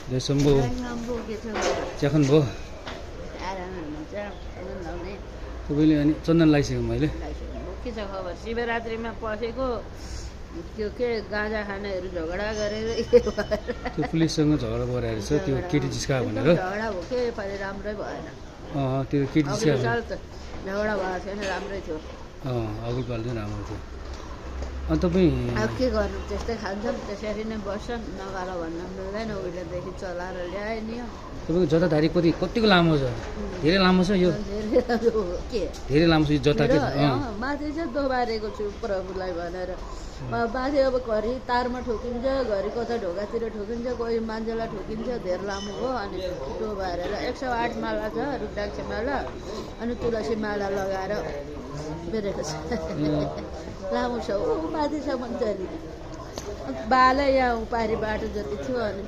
जयशम्भु चियाखन भयो तपाईँले अनि चन्दन लगाइसकेँ मैले के छ खबर शिवरात्रिमा पसेको त्यो के गाँजा खानेहरू झगडा गरेर त्यो पुलिससँग झगडा परेर छ त्यो केटी जिस्कायो भनेर झगडा भयो के पालि राम्रै भएन त्यो केटी जिस्कायो झगडा भएको छैन राम्रै थियो अघि पाल चाहिँ राम्रो थियो अनि तपाईँ अब के गर्नु त्यस्तै खान्छन् त्यसरी नै बस्छन् नगाएर भन्न मिल्दैन उहिलेदेखि चलाएर ल्याए नि तपाईँको जताधारी कतिको लामो छ धेरै लामो छ यो के धेरै लामो छ यो जता के माथि चाहिँ दोबारेको छु प्रभुलाई भनेर माथि अब घरि तारमा ठोकिन्छ घरि कता ढोकातिर ठोकिन्छ कोही मान्छेलाई ठोकिन्छ धेरै लामो हो अनि दोबारेर 108 माला छ रुद्राक्ष माला अनि तुलसी माला लगाएर बेरेको छ लामो छ ऊ माथिसम्म चलि बालै यहाँ उपारी बाटो जति थियो अनि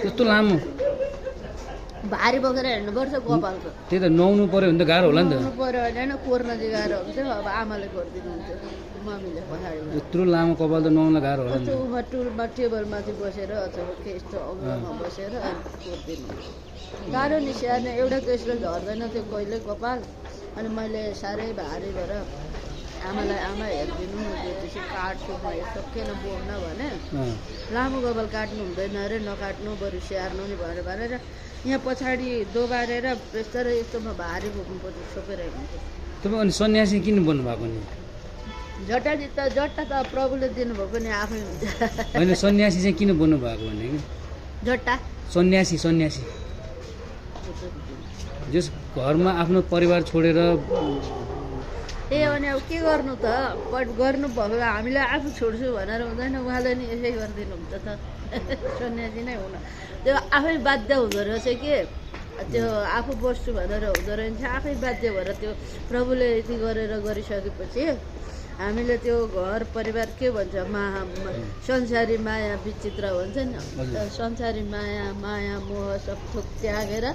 त्यस्तो लामो भारी बोकेर हिँड्नुपर्छ गोपालको त्यही त नुहाउनु पर्यो भने त गाह्रो होला नि त नुहाउनु पर्यो होइन कुर्न चाहिँ गाह्रो हुन्थ्यो अब आमाले गरिदिनुहुन्थ्यो मम्मीले पछाडि यत्रो लामो कपाल त नुहाउन गाह्रो होला नि टुलमा टुलमा टेबलमाथि बसेर अथवा के यस्तो अग्लोमा बसेर अनि कोरिदिनु गाह्रो नि स्याहार्ने एउटा केसले झर्दैन थियो कहिले कपाल अनि मैले साह्रै भारी भएर आमालाई आमा हेरिदिनु त्यसपछि काट्छु म यस्तो किन बोक्न भने लामो कपाल काट्नु हुँदैन अरे नकाट्नु बरु स्याहार्नु नि भनेर यहाँ पछाडि दोबारेर यस्तो यस्तोमा भारी बोक्नु पर्छ छोपेर हिँड्नु तपाईँ अनि सन्यासी किन बन्नु भएको नि जट्टा त प्रभुले दिनुभएको नि आफै हुन्छ होइन सन्यासी चाहिँ किन बन्नु भएको भने कि जट्टा सन्यासी जस घरमा आफ्नो परिवार छोडेर अनि अब के गर्नु त गर्नु भएको हामीलाई आफू छोड्छु भनेर हुँदैन उहाँले नि यसै गरिदिनुहुन्छ त सन्यासी नै हुन त्यो आफै बाध्य हुँदो रहेछ कि त्यो आफू बस्छु भनेर हुँदो रहेछ आफै बाध्य भएर त्यो प्रभुले यति गरेर गरिसकेपछि हामीले त्यो घर परिवार के भन्छ संसारी माया विचित्र भन्छ नि संसारी माया मोह सब थोक त्यागेर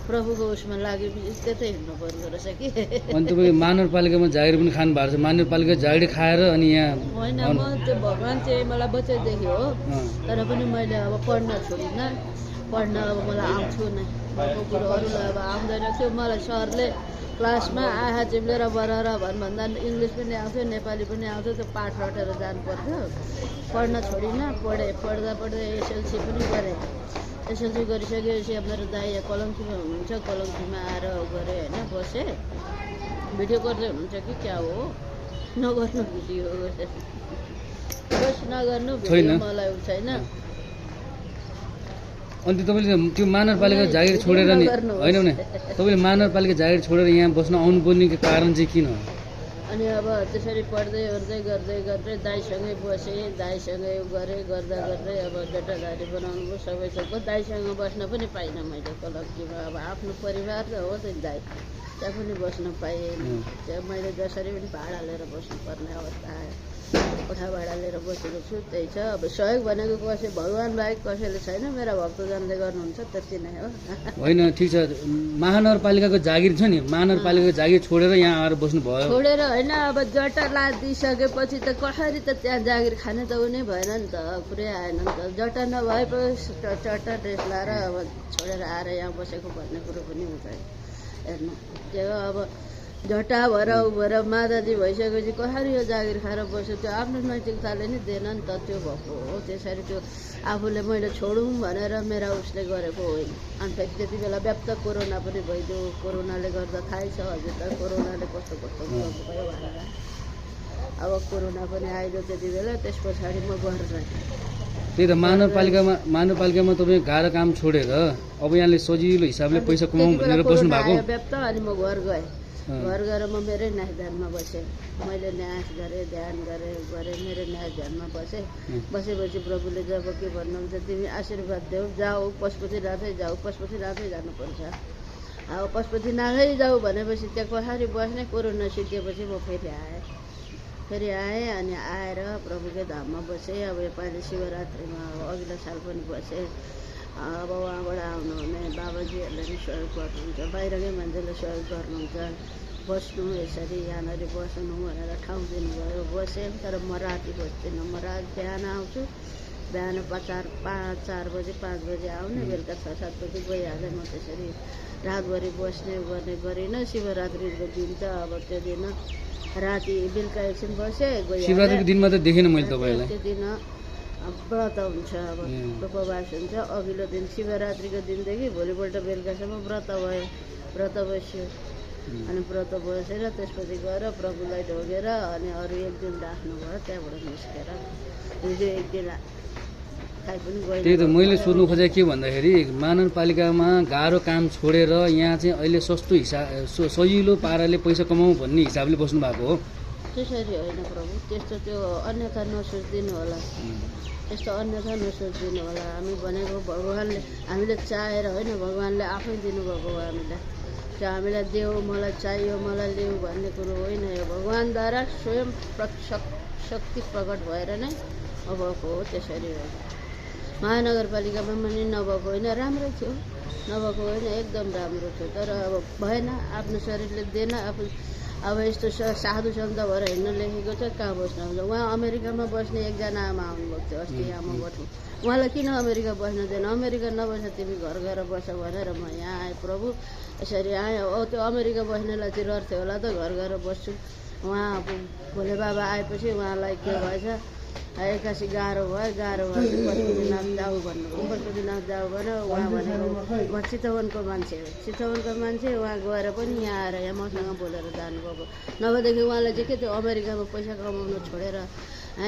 प्रभुको उसमा लागेपछि त्यतै हिँड्नु पर्दो रहेछ कि अनि तपाईँ महानगरपालिकामा जागिर पनि खानु भएको छ महानगरपालिका जागिर खाएर अनि यहाँ होइन म त्यो भगवान् चाहिँ मलाई बच्चैदेखि हो तर पनि मैले अब पढ्न छोडिनँ पढ्न अब मलाई आउँछु नै भएको कुरो अरूलाई अब आउँदैन थियो मलाई सरले क्लासमा आहा चिप्लेर बराएर भन्दा इङ्ग्लिस पनि आउँथ्यो नेपाली पनि आउँथ्यो त्यो पाठ रटेर जानु पर्थ्यो पढ्न छोडिनँ पढ्दा एसएलसी पनि गरेँ एसएलसी गरिसकेपछि अब मेरो दाइ यहाँ कलङ्कीमा हुनुहुन्छ कलङ्कीमा आएर गरेँ होइन बसेँ भिडियो गर्दै हुनुहुन्छ कि क्या हो नगर्नु भिडियो बस नगर्नु भिडियो मलाई उ छैन अनि तपाईँले त्यो महानगरपालिका जागिर छोडेर नि होइन भने तपाईँले महानगरपालिका जागिर छोडेर यहाँ बस्न आउनुपर्ने कारण चाहिँ किन हो अनि अब त्यसरी पढ्दै गर्दै दाइसँगै बसेँ दाइसँगै गरेँ गर्दा अब जटाधारी बनाउनु भयो सबै सबको दाइसँग बस्न पनि पाइनँ मैले कलङ्कीमा अब आफ्नो परिवार त हो त दाइ त्यहाँ पनि बस्न पाएँ त्यहाँ मैले जसरी पनि भाडा लिएर बस्नुपर्ने अवस्था आयो कोठा भाडा लिएर बसेको छु त्यही छ अब सहयोग भनेको कसै भगवान् बाहेक कसैले छैन मेरा भक्तजनले गर्नुहुन्छ त्यति नै हो होइन ठिक छ महानगरपालिकाको जागिर छ नि महानगरपालिकाको जागिर छोडेर यहाँ आएर बस्नुभयो छोडेर होइन अब जट्टा दिइसकेपछि त कसरी त त्यहाँ जागिर खाने त उनी भएन नि त पुरै आएन नि त जट्टा नभएपछि चट्टा ड्रेस लाएर अब छोडेर आएर यहाँ बसेको भन्ने कुरो पनि हुँदैन हेर्नु त्यो अब झट्टा भएर उ भएर माताजी भइसकेपछि कसरी यो जागिर खाएर बस्यो त्यो आफ्नो नैतिकताले नि दिएन नि त त्यो भएको हो त्यसरी त्यो आफूले मैले छोडौँ भनेर मेरा उसले गरेको होइन अनि फेरि त्यति बेला व्याप्त कोरोना पनि भइदियो कोरोनाले गर्दा थाहै छ हजुर त कोरोनाले कस्तो भयो भनेर अब कोरोना पनि आइदियो त्यति बेला त्यस पछाडि म गरेर त्यही त महानगरपालिकामा तपाईँ गाह्रो काम छोडेर अब यहाँले सजिलो हिसाबले पैसा कमाउँ भनेर बस्नु भएको व्याप्त अनि म घर गएँ घर गएर म मेरै न्यास ध्यानमा बसेँ मैले न्यास गरेँ ध्यान गरेँ मेरो न्यास ध्यानमा बसेपछि प्रभुले जब के भन्नुहुन्छ तिमी आशीर्वाद देऊ जाऊ पशुपतिनाथै जानुपर्छ अब पशुपतिनाथै जाऊ भनेपछि त्यहाँ कसरी बस्ने कोरोना सिद्धिएपछि म फेरि आएँ अनि आएर प्रभुकै धाममा बसेँ अब योपालि शिवरात्रिमा अघिल्लो साल पनि बसेँ अब उहाँबाट आउनुहुने बाबाजीहरूले पनि सहयोग गर्नुहुन्छ बाहिरकै मान्छेले सहयोग गर्नुहुन्छ बस्नु यसरी यहाँनिर बस्नु भनेर ठाउँ दिनुभयो बसेँ तर म राति बस्दिनँ म राति बिहान आउँछु बिहान 4 बजे 5 बजे आउने, बेलुका 6-7 बजे गइहालेँ। म त्यसरी रातभरि बस्ने गर्ने गरिनँ। शिवरात्रिको दिन त अब त्यो दिन राति बेलुका एकछिन बसेँ, गइहालेँ। शिवरात्रिको दिनमा त देखेन मैले तपाईँलाई। त्यो दिन व्रत हुन्छ, अब उपवास हुन्छ। अघिल्लो दिन शिवरात्रिको दिनदेखि भोलिपल्ट बेलुकासम्म व्रत भयो, व्रत बस्यो। अनि व्रत बसेर त्यसपछि गएर प्रभुलाई ढोगेर अनि अरू एक दिन राख्नुभयो। त्यहाँबाट निस्केर हिजो एक दिन खाइ पनि गयो। त्यही त मैले सोध्नु खोजेको के भन्दाखेरि महानगरपालिकामा गाह्रो काम छोडेर यहाँ चाहिँ अहिले सस्तो सजिलो पाराले पैसा कमाउँ भन्ने हिसाबले बस्नु भएको हो। त्यसरी होइन प्रभु, त्यस्तो त्यो अन्यथा नसोचिदिनु होला, त्यस्तो अन्यथा नसोचिदिनु होला। हामी भनेको भगवान्ले हामीले चाहेर होइन, भगवान्ले आफै दिनुभएको हो हामीलाई। त्यो हामीलाई देऊ, मलाई चाहियो, मलाई ल्याऊ भन्ने कुरो होइन। यो भगवान्द्वारा स्वयं शक्ति प्रकट भएर नै अबको हो। त्यसरी होइन, महानगरपालिकामा पनि नभएको होइन, राम्रै थियो, नभएको होइन, एकदम राम्रो थियो। तर अब भएन, आफ्नो शरीरले दिएन। अब यस्तो साधु सन्त भएर हिँड्न लेखेको छ, कहाँ बस्नुहुन्छ? उहाँ अमेरिकामा बस्ने एकजना आमा आउनुभएको थियो अस्ति आमा बस्नु। उहाँलाई किन अमेरिका बस्न दिएन? अमेरिका नबस्छ, तिमी घर गएर बस्छ भनेर म यहाँ आएँ प्रभु। यसरी आएँ। त्यो अमेरिका बस्नेलाई चाहिँ डर थियो होला त, घर गएर बस्छु। उहाँ भोले बाबा आएपछि उहाँलाई के भएछ, एक्कासी गाह्रो भयो। पशुपतिनाथ जाऊ भन्नुभयो, पशुपतिनाथ जाऊ भनेर उहाँ भनेको उहाँ चितवनको मान्छे हो, चितवनको मान्छे। उहाँ गएर पनि यहाँ आएर यहाँ मसँग बोलेर जानुभएको। नभएदेखि उहाँलाई चाहिँ के त्यो अमेरिकामा पैसा कमाउनु छोडेर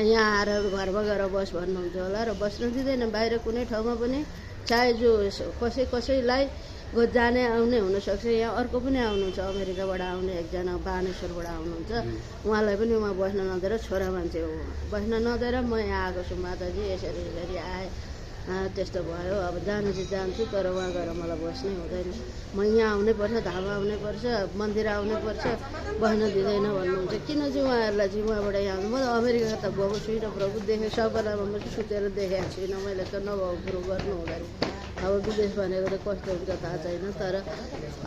यहाँ आएर घरमा गएर बस भन्नुहुन्थ्यो होला र बस्न दिँदैन। बाहिर कुनै ठाउँमा पनि चाहे जो कसैलाई जाने आउने हुनसक्छ। यहाँ अर्को पनि आउनुहुन्छ, अमेरिकाबाट आउने एकजना बानेश्वरबाट आउनुहुन्छ। उहाँलाई पनि उहाँ बस्न नदिएर, छोरा मान्छे हो, बस्न नदिएर म यहाँ आएको छु माताजी, यसरी आएँ। त्यस्तो भयो। अब जानु चाहिँ जान्छु, तर उहाँ गएर मलाई बस्नै हुँदैन। म यहाँ आउनैपर्छ, धाम आउनैपर्छ, मन्दिर आउनैपर्छ, बस्न दिँदैन भन्नुहुन्छ। किन चाहिँ उहाँहरूलाई चाहिँ उहाँबाट यहाँ आउनु? म त अमेरिका त गएको छुइनँ प्रभु, देखेँ सपनामा म सुतेर देखेको छुइनँ मैले त, नभएको कुरो गर्नु हुँदैन। अब विदेश भनेको त कस्तो हुन्छ थाहा छैन, तर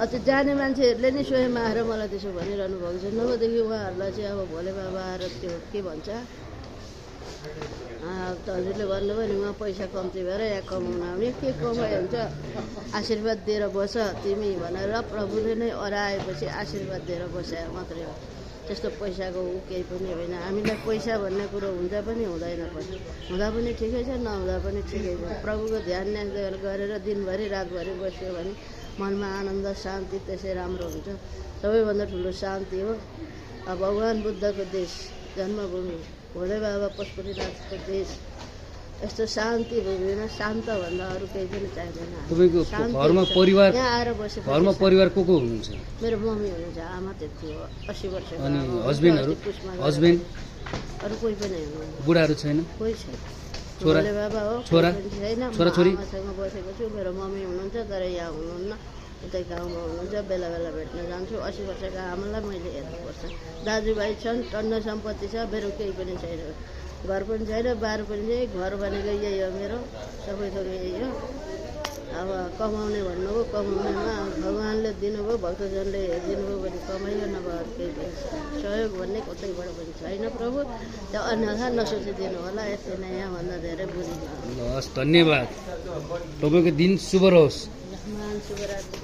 अझ जाने मान्छेहरूले नै स्वयं आएर मलाई त्यसो भनिरहनु भएको छ। नभएदेखि उहाँहरूलाई चाहिँ अब भोले बाबा आएर त्यो के भन्छ, हजुरले भन्नुभयो नि उहाँ पैसा कम्ती भएर यहाँ कमाउन आउने, के कमाइ हुन्छ? आशीर्वाद दिएर बस तिमी भनेर प्रभुले नै अराएपछि आशीर्वाद दिएर बसायो मात्रै हो। त्यस्तो पैसाको केही पनि होइन। हामीलाई पैसा भन्ने कुरो हुन्छ पनि हुँदैन पनि, हुँदा पनि ठिकै छ, नहुँदा पनि ठिकै छ। प्रभुको ध्यान गरेर दिनभरि रातभरि बस्यो भने मनमा आनन्द शान्ति त्यसै राम्रो हुन्छ। सबैभन्दा ठुलो शान्ति हो भगवान् बुद्धको देश, जन्मभूमि, भोले बाबा पशुपतिनाथको देश। यस्तो शान्ति भूमिमा शान्तभन्दा अरू केही पनि चाहिँदैन। तपाईँको घरमा परिवार, यहाँ आएर बसेको घरमा परिवार को हुनुहुन्छ? मेरो मम्मी हुनुहुन्छ, आमा त्यति हो, 80 वर्षको। अनि हस्बेन्ड अरू कोही पनि हुनुहुन्न, बुढाहरू छैन? कोही छैन, छोरा भोले बाबा हो, छोरा छैन। छोराछोरी? आमासँग बसेको छु, मेरो मम्मी हुनुहुन्छ तर यहाँ हुनुहुन्न, उतै गाउँमा हुनुहुन्छ। बेला बेला भेट्न जान्छु। 80 वर्षको आमालाई मैले हेर्नुपर्छ। दाजुभाइ छन्, टन्न सम्पत्ति छ, मेरो केही पनि छैन, घर पनि छैन, बार पनि छैन। घर भनेको यही हो मेरो, सबै थोक यही हो। अब कमाउने भन्नुभयो, कमाउनेमा भगवान्ले दिनुभयो, भक्तजनले दिनुभयो भने कमाइयो, नभए केही पनि छैन। सहयोग भन्ने कतैबाट पनि छैन प्रभु, त्यो अन्यथा नसोचिदिनु होला। यति नै, यहाँभन्दा धेरै बुझिदिनु। हस्, धन्यवाद। तपाईँको दिन शुभ रहोस्। महान शिवरात्रि।